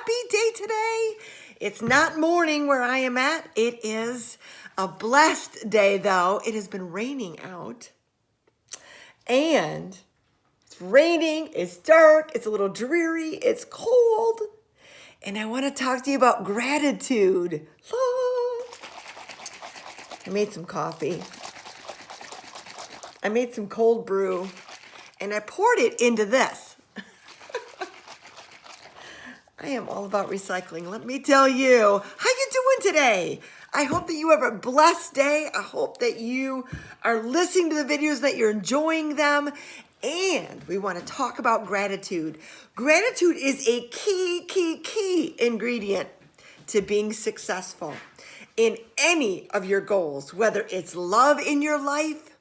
happy day today. It's not morning where I am at. It is a blessed day, though. It has been raining out. And it's raining, it's dark, it's a little dreary, it's cold. And I want to talk to you about gratitude. I made some coffee. I made some cold brew. And I poured it into this. I am all about recycling. Let me tell you. How you doing today? I hope that you have a blessed day. I hope that you are listening to the videos, that you're enjoying them. And we want to talk about gratitude. Gratitude is a key ingredient to being successful in any of your goals, whether it's love in your life.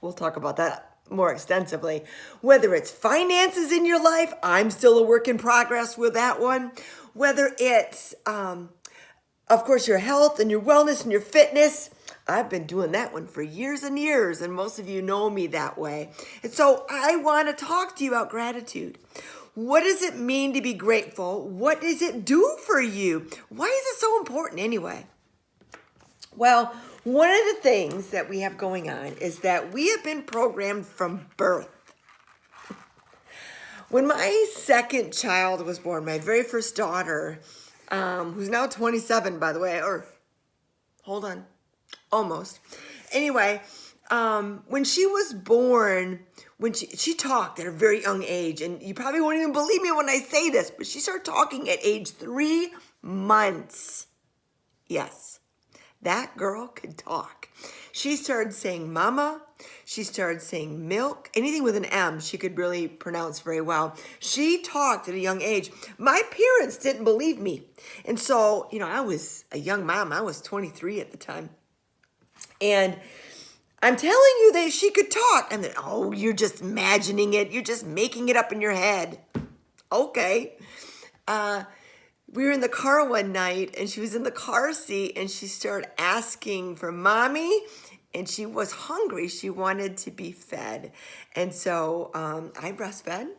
We'll talk about that more extensively. Whether it's finances in your life, I'm still a work in progress with that one. Whether it's, of course, your health and your wellness and your fitness, I've been doing that one for years and years, and most of you know me that way. And so I want to talk to you about gratitude. What does it mean to be grateful? What does it do for you? Why is it so important anyway? Well, one of the things that we have going on is that we have been programmed from birth. When my second child was born, my very first daughter, who's now 27, by the way, or hold on, almost. Anyway, when she was born, when she talked at a very young age, and you probably won't even believe me when I say this, but she started talking at age 3 months. Yes. That girl could talk. She started saying mama. She started saying milk. Anything with an M, she could really pronounce very well. She talked at a young age. My parents didn't believe me. And so, I was a young mom. I was 23 at the time. And I'm telling you that she could talk. And then, oh, you're just imagining it. You're just making it up in your head. Okay. We were in the car one night, and she was in the car seat, and she started asking for mommy, and she was hungry. She wanted to be fed. And so I breastfed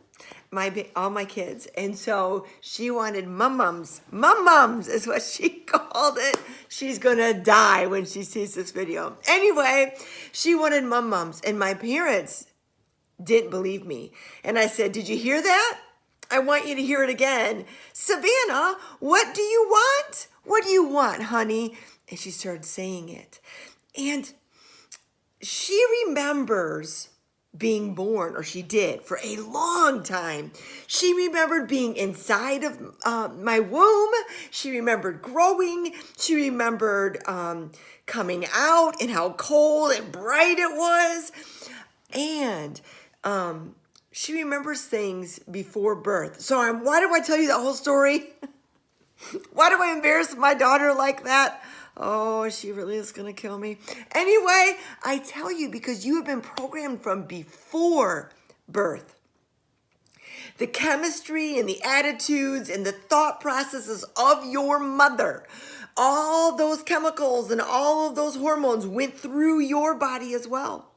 all my kids, and so she wanted mum-mums. Mum-mums is what she called it. She's going to die when she sees this video. Anyway, she wanted mum-mums, and my parents didn't believe me. And I said, did you hear that? I want you to hear it again. Savannah, what do you want? What do you want, honey? And she started saying it. And she remembers being born, or she did, for a long time. She remembered being inside of my womb. She remembered growing. She remembered coming out and how cold and bright it was. And she remembers things before birth. So why do I tell you that whole story? Why do I embarrass my daughter like that? Oh, she really is going to kill me. Anyway, I tell you because you have been programmed from before birth. The chemistry and the attitudes and the thought processes of your mother, all those chemicals and all of those hormones went through your body as well.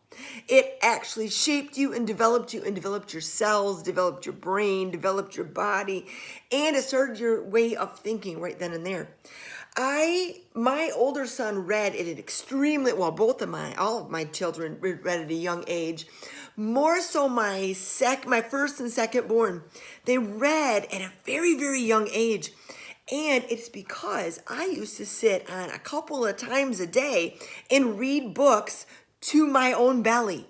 It actually shaped you and developed your cells, developed your brain, developed your body, and it started your way of thinking right then and there. My older son read at an extremely, well, all of my children read at a young age. More so my first and second born, they read at a very, very young age. And it's because I used to sit on a couple of times a day and read books to my own belly.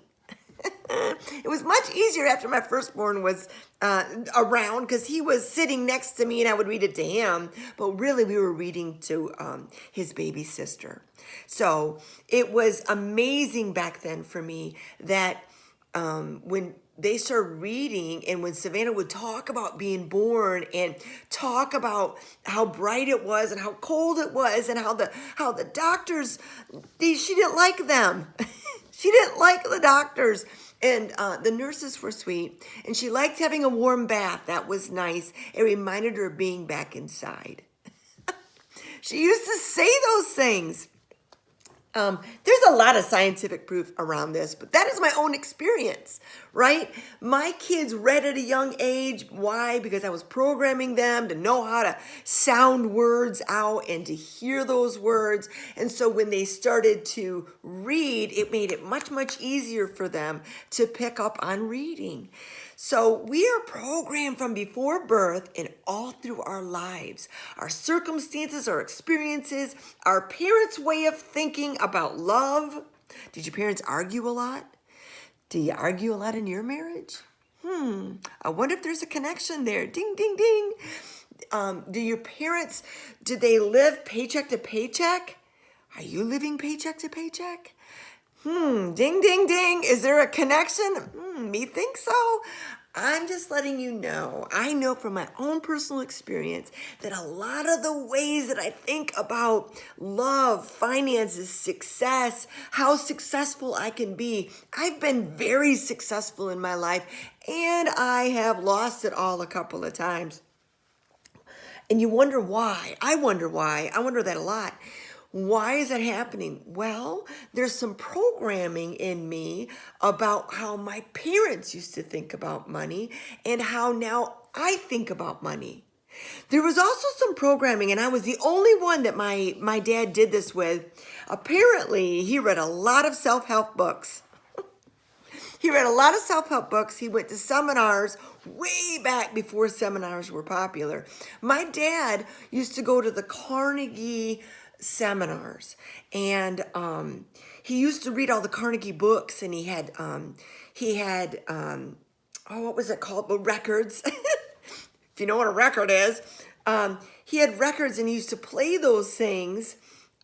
It was much easier after my firstborn was around because he was sitting next to me and I would read it to him. But really, we were reading to his baby sister. So it was amazing back then for me that when they started reading and when Savannah would talk about being born and talk about how bright it was and how cold it was and how the doctors, she didn't like them. She didn't like the doctors. And the nurses were sweet. And she liked having a warm bath. That was nice. It reminded her of being back inside. She used to say those things. There's a lot of scientific proof around this, but that is my own experience, right? My kids read at a young age. Why? Because I was programming them to know how to sound words out and to hear those words. And so when they started to read, it made it much, much easier for them to pick up on reading. So we are programmed from before birth and all through our lives. Our circumstances, our experiences, our parents' way of thinking about love. Did your parents argue a lot? Do you argue a lot in your marriage? I wonder if there's a connection there. Ding, ding, ding. Did they live paycheck to paycheck? Are you living paycheck to paycheck? Ding, ding, ding. Is there a connection? Me think so. I'm just letting you know. I know from my own personal experience that a lot of the ways that I think about love, finances, success, how successful I can be, I've been very successful in my life, and I have lost it all a couple of times. And you wonder why. I wonder why. I wonder that a lot. Why is that happening? Well, there's some programming in me about how my parents used to think about money and how now I think about money. There was also some programming, and I was the only one that my dad did this with. Apparently, he read a lot of self-help books. He read a lot of self-help books. He went to seminars way back before seminars were popular. My dad used to go to the Carnegie seminars, and he used to read all the Carnegie books, and he had what was it called? The records. If you know what a record is, he had records, and he used to play those things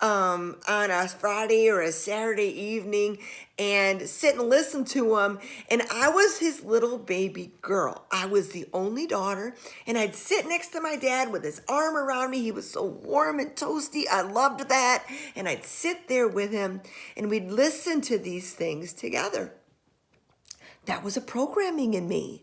on a Friday or a Saturday evening and sit and listen to him. And I was his little baby girl. I was the only daughter, and I'd sit next to my dad with his arm around me. He was so warm and toasty. I loved that. And I'd sit there with him, and we'd listen to these things together. That was a programming in me.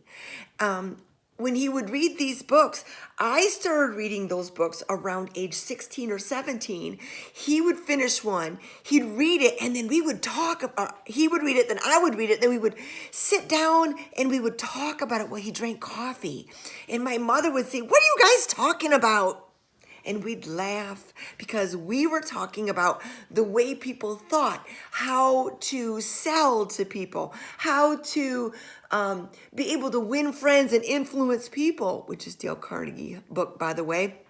When he would read these books, I started reading those books around age 16 or 17. He would finish one, he'd read it, and then we would talk about, he would read it, then I would read it, then we would sit down and we would talk about it while he drank coffee. And my mother would say, "What are you guys talking about?" And we'd laugh because we were talking about the way people thought, how to sell to people, how to be able to win friends and influence people, which is Dale Carnegie book, by the way,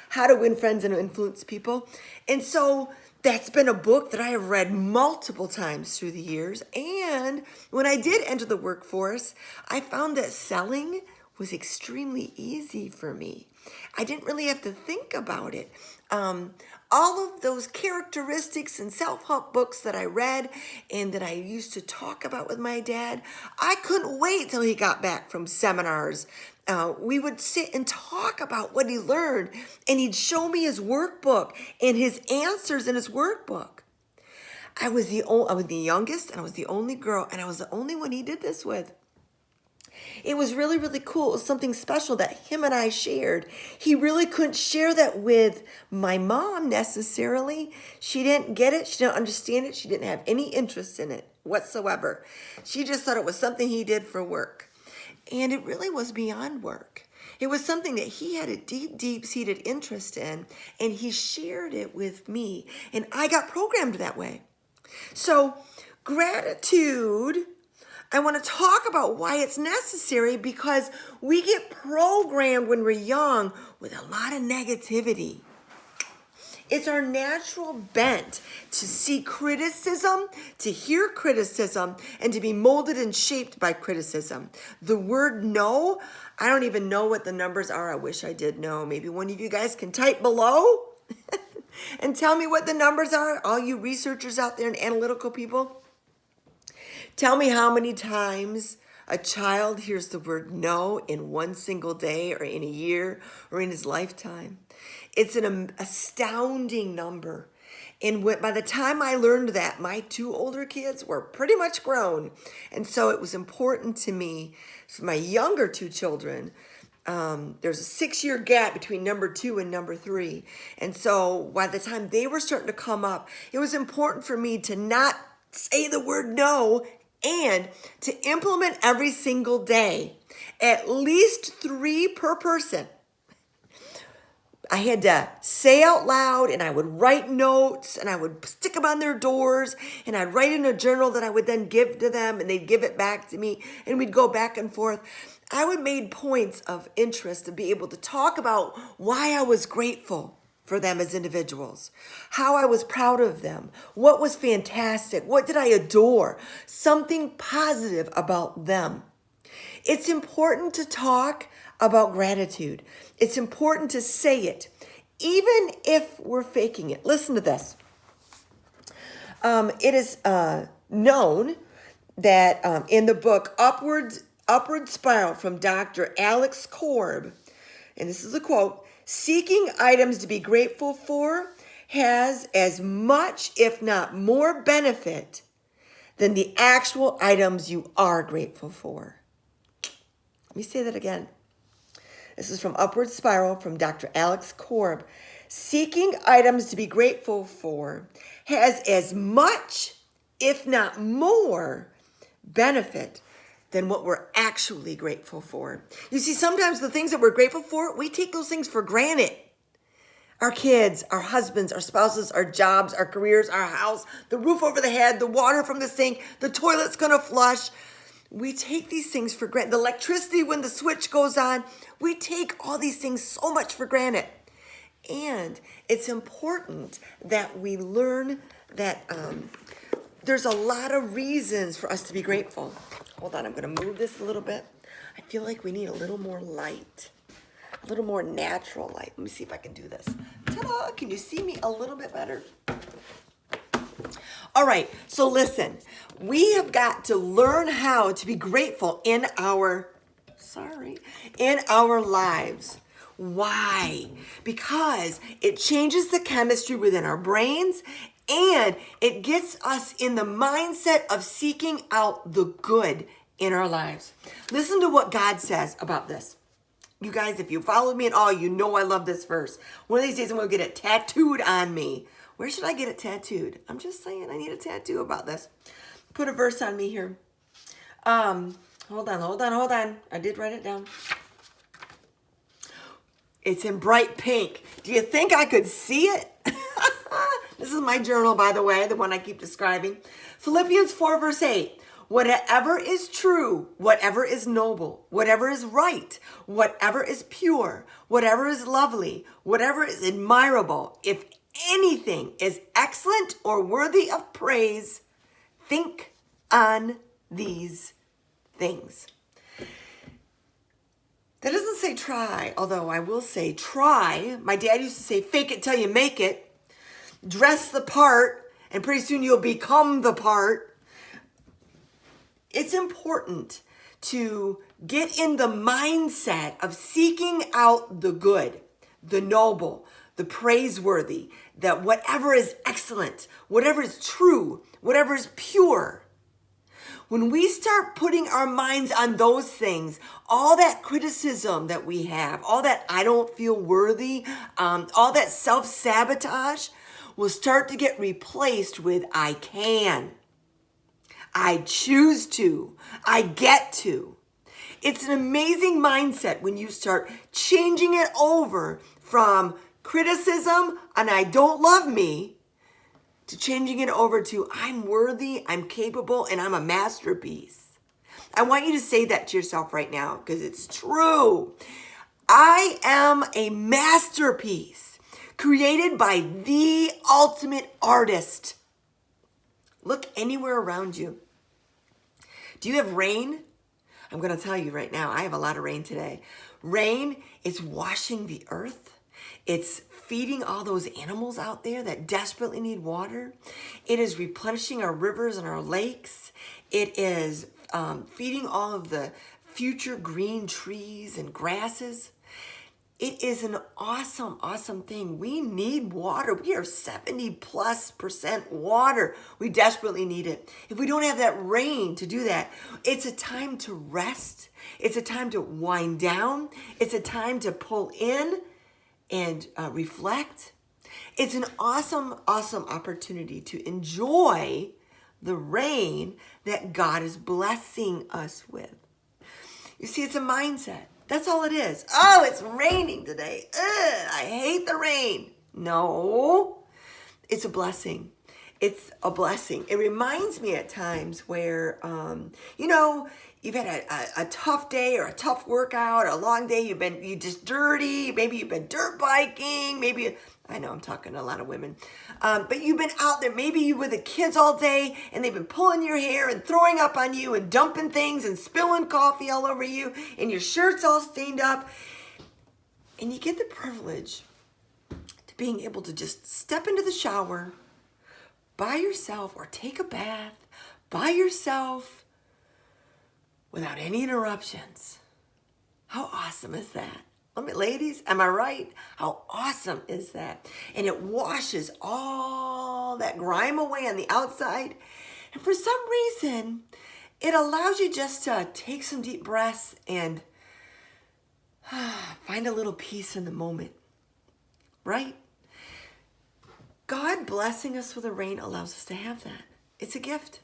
How to Win Friends and Influence People. And so that's been a book that I have read multiple times through the years. And when I did enter the workforce, I found that selling was extremely easy for me. I didn't really have to think about it. All of those characteristics and self-help books that I read and that I used to talk about with my dad, I couldn't wait till he got back from seminars. We would sit and talk about what he learned, and he'd show me his workbook and his answers in his workbook. I was the youngest, and I was the only girl, and I was the only one he did this with. It was really, really cool. It was something special that him and I shared. He really couldn't share that with my mom necessarily. She didn't get it. She didn't understand it. She didn't have any interest in it whatsoever. She just thought it was something he did for work. And it really was beyond work. It was something that he had a deep, deep-seated interest in, and he shared it with me. And I got programmed that way. So gratitude, I want to talk about why it's necessary, because we get programmed when we're young with a lot of negativity. It's our natural bent to see criticism, to hear criticism, and to be molded and shaped by criticism. The word no, I don't even know what the numbers are. I wish I did know. Maybe one of you guys can type below and tell me what the numbers are, all you researchers out there and analytical people. Tell me how many times a child hears the word no in one single day or in a year or in his lifetime. It's an astounding number. And by the time I learned that, my two older kids were pretty much grown. And so it was important to me, for my younger two children, there's a 6-year gap between number 2 and number 3. And so by the time they were starting to come up, it was important for me to not say the word no and to implement every single day, at least 3 per person. I had to say out loud, and I would write notes, and I would stick them on their doors, and I'd write in a journal that I would then give to them, and they'd give it back to me, and we'd go back and forth. I would make points of interest to be able to talk about why I was grateful for them as individuals, how I was proud of them, what was fantastic, what did I adore, something positive about them. It's important to talk about gratitude. It's important to say it, even if we're faking it. Listen to this. It is known that in the book Upward Spiral from Dr. Alex Korb, and this is a quote, seeking items to be grateful for has as much, if not more, benefit than the actual items you are grateful for. Let me say that again. This is from Upward Spiral from Dr. Alex Korb. Seeking items to be grateful for has as much, if not more, benefit than what we're actually grateful for. You see, sometimes the things that we're grateful for, we take those things for granted. Our kids, our husbands, our spouses, our jobs, our careers, our house, the roof over the head, the water from the sink, the toilet's gonna flush. We take these things for granted. The electricity when the switch goes on, we take all these things so much for granted. And it's important that we learn that there's a lot of reasons for us to be grateful. Hold on, I'm gonna move this a little bit. I feel like we need a little more light, a little more natural light. Let me see if I can do this. Ta-da! Can you see me a little bit better? All right, so listen, we have got to learn how to be grateful in our lives. Why? Because it changes the chemistry within our brains and it gets us in the mindset of seeking out the good in our lives. Listen to what God says about this. You guys, if you followed me at all, you know I love this verse. One of these days I'm going to get it tattooed on me. Where should I get it tattooed? I'm just saying I need a tattoo about this. Put a verse on me here. Hold on. I did write it down. It's in bright pink. Do you think I could see it? This is my journal, by the way, the one I keep describing. Philippians 4, verse 8. Whatever is true, whatever is noble, whatever is right, whatever is pure, whatever is lovely, whatever is admirable, if anything is excellent or worthy of praise, think on these things. That doesn't say try, although I will say try. My dad used to say fake it till you make it. Dress the part, and pretty soon you'll become the part. It's important to get in the mindset of seeking out the good, the noble, the praiseworthy, that whatever is excellent, whatever is true, whatever is pure. When we start putting our minds on those things, all that criticism that we have, all that I don't feel worthy, all that self-sabotage will start to get replaced with I can, I choose to, I get to. It's an amazing mindset when you start changing it over from criticism and I don't love me to changing it over to I'm worthy, I'm capable, and I'm a masterpiece. I want you to say that to yourself right now because it's true. I am a masterpiece created by the ultimate artist. Look anywhere around you. Do you have rain? I'm going to tell you right now, I have a lot of rain today. Rain is washing the earth. It's feeding all those animals out there that desperately need water. It is replenishing our rivers and our lakes. It is feeding all of the future green trees and grasses. It is an awesome, awesome thing. We need water. We are 70+% water. We desperately need it. If we don't have that rain to do that, it's a time to rest. It's a time to wind down. It's a time to pull in and reflect. It's an awesome, awesome opportunity to enjoy the rain that God is blessing us with. You see, it's a mindset. That's all it is. Oh, it's raining today. Ugh, I hate the rain. No, it's a blessing. It's a blessing. It reminds me at times where, you've had a tough day or a tough workout, or a long day. You just dirty. Maybe you've been dirt biking. Maybe, I know I'm talking to a lot of women, but you've been out there. Maybe you were the kids all day and they've been pulling your hair and throwing up on you and dumping things and spilling coffee all over you and your shirt's all stained up. And you get the privilege to being able to just step into the shower by yourself or take a bath by yourself without any interruptions. How awesome is that? Ladies, am I right? How awesome is that? And it washes all that grime away on the outside. And for some reason, it allows you just to take some deep breaths and find a little peace in the moment, right? God blessing us with the rain allows us to have that. It's a gift.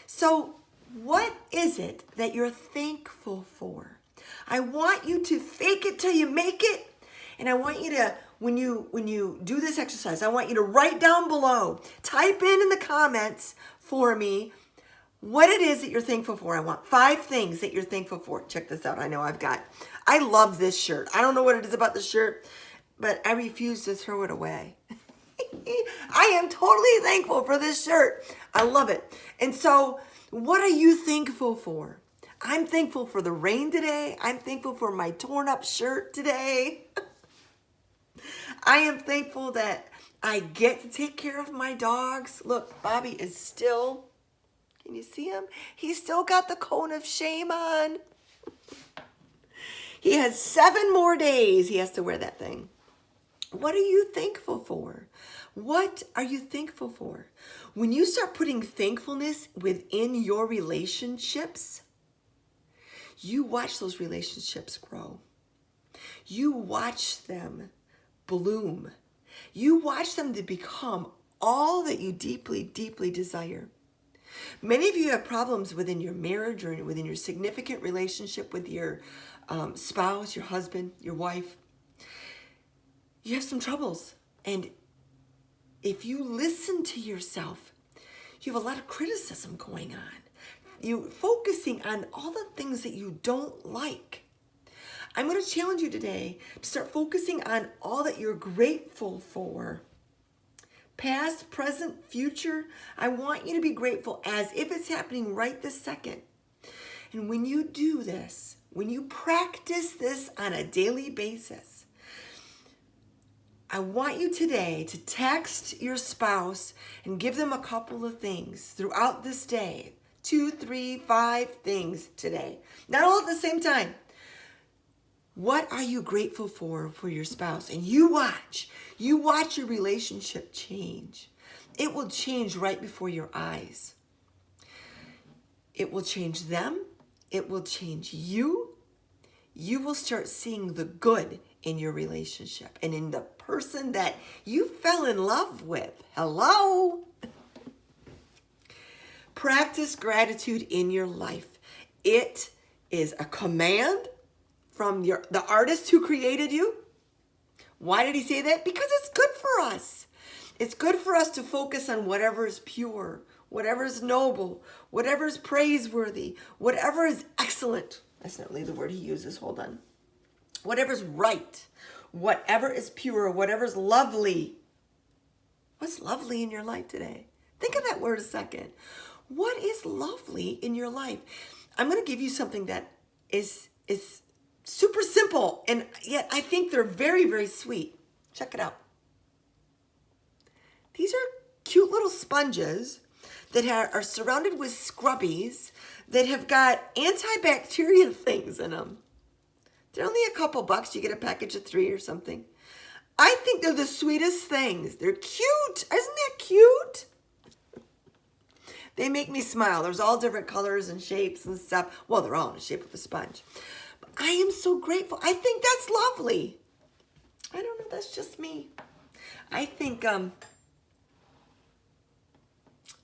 So what is it that you're thankful for? I want you to fake it till you make it. And I want you to, when you do this exercise, I want you to write down below, type in the comments for me what it is that you're thankful for. I want 5 things that you're thankful for. Check this out. I love this shirt. I don't know what it is about the shirt, but I refuse to throw it away. I am totally thankful for this shirt. I love it. And so what are you thankful for? I'm thankful for the rain today. I'm thankful for my torn up shirt today. I am thankful that I get to take care of my dogs. Look, Bobby is still, can you see him? He's still got the cone of shame on. He has 7 more days he has to wear that thing. What are you thankful for? What are you thankful for? When you start putting thankfulness within your relationships, you watch those relationships grow. You watch them bloom. You watch them to become all that you deeply, deeply desire. Many of you have problems within your marriage or within your significant relationship with your spouse, your husband, your wife. You have some troubles. And if you listen to yourself, you have a lot of criticism going on. You focusing on all the things that you don't like. I'm going to challenge you today to start focusing on all that you're grateful for. Past, present, future. I want you to be grateful as if it's happening right this second. And when you do this, when you practice this on a daily basis, I want you today to text your spouse and give them a couple of things throughout this day. 2, 3, 5 things today. Not all at the same time. What are you grateful for your spouse? And you watch your relationship change. It will change right before your eyes. It will change them. It will change you. You will start seeing the good in your relationship and in the person that you fell in love with. Hello? Practice gratitude in your life. It is a command from the artist who created you. Why did he say that? Because it's good for us. It's good for us to focus on whatever is pure, whatever is noble, whatever is praiseworthy, whatever is excellent. That's not really the word he uses. Hold on. Whatever is right, whatever is pure, whatever is lovely. What's lovely in your life today? Think of that word a second. What is lovely in your life? I'm going to give you something that is super simple, and yet I think they're very, very sweet. Check it out. These are cute little sponges that are surrounded with scrubbies that have got antibacterial things in them. They're only a couple bucks. You get a package of 3 or something. I think they're the sweetest things. They're cute. Isn't that cute? They make me smile. There's all different colors and shapes and stuff. Well, they're all in the shape of a sponge. But I am so grateful. I think that's lovely. I don't know. That's just me. I think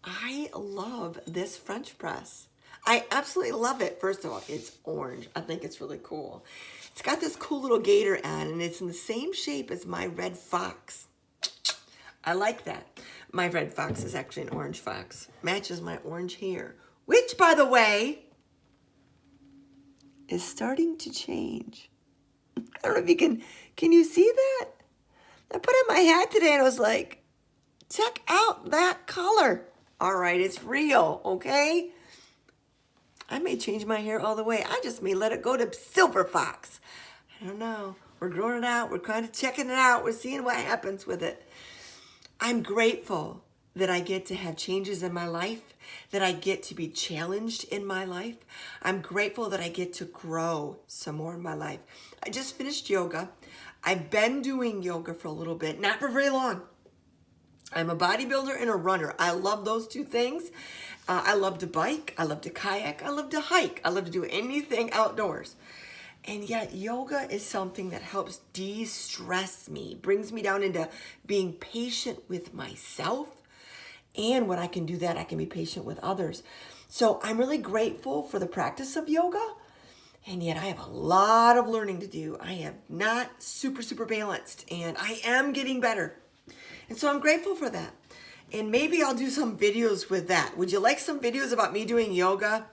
I love this French press. I absolutely love it. First of all, it's orange. I think it's really cool. It's got this cool little gator on, and it's in the same shape as my red fox. I like that. My red fox is actually an orange fox. Matches my orange hair, which, by the way, is starting to change. I don't know if you can you see that? I put on my hat today and I was like, check out that color. All right, it's real, okay? I may change my hair all the way. I just may let it go to silver fox. I don't know. We're growing it out. We're kind of checking it out. We're seeing what happens with it. I'm grateful that I get to have changes in my life, that I get to be challenged in my life. I'm grateful that I get to grow some more in my life. I just finished yoga. I've been doing yoga for a little bit, not for very long. I'm a bodybuilder and a runner. I love those two things. I love to bike. I love to kayak. I love to hike. I love to do anything outdoors. And yet yoga is something that helps de-stress me, brings me down into being patient with myself. And when I can do that, I can be patient with others. So I'm really grateful for the practice of yoga. And yet I have a lot of learning to do. I am not super balanced, and I am getting better. And so I'm grateful for that. And maybe I'll do some videos with that. Would you like some videos about me doing yoga?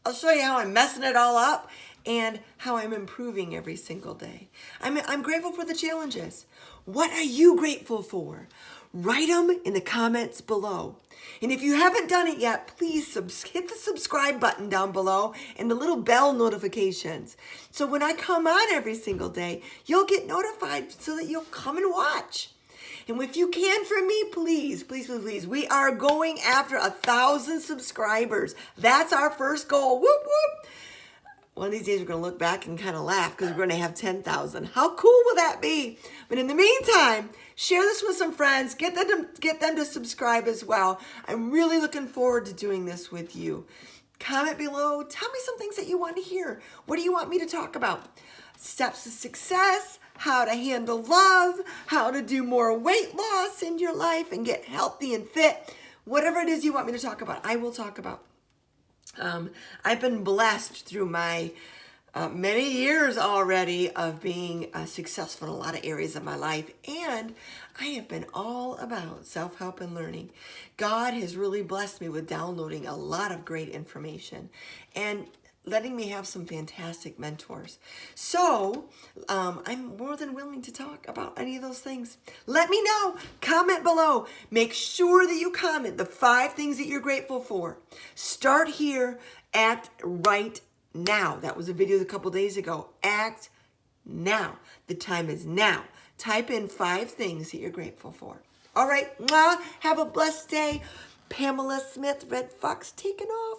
I'll show you how I'm messing it all up and how I'm improving every single day. I'm grateful for the challenges. What are you grateful for? Write them in the comments below. And if you haven't done it yet, please hit the subscribe button down below and the little bell notifications. So when I come on every single day, you'll get notified so that you'll come and watch. And if you can for me, please, we are going after 1,000 subscribers. That's our first goal. Whoop, whoop. One of these days we're going to look back and kind of laugh because we're going to have 10,000. How cool will that be? But in the meantime, share this with some friends. Get them to subscribe as well. I'm really looking forward to doing this with you. Comment below. Tell me some things that you want to hear. What do you want me to talk about? Steps to success, how to handle love, how to do more weight loss in your life and get healthy and fit. Whatever it is you want me to talk about, I will talk about. I've been blessed through my many years already of being successful in a lot of areas of my life, and I have been all about self-help and learning. God has really blessed me with downloading a lot of great information and letting me have some fantastic mentors. So I'm more than willing to talk about any of those things. Let me know. Comment below. Make sure that you comment the 5 things that you're grateful for. Start here. Act right now. That was a video a couple days ago. Act now. The time is now. Type in 5 things that you're grateful for. All right. Have a blessed day. Pamela Smith, Red Fox, taking off.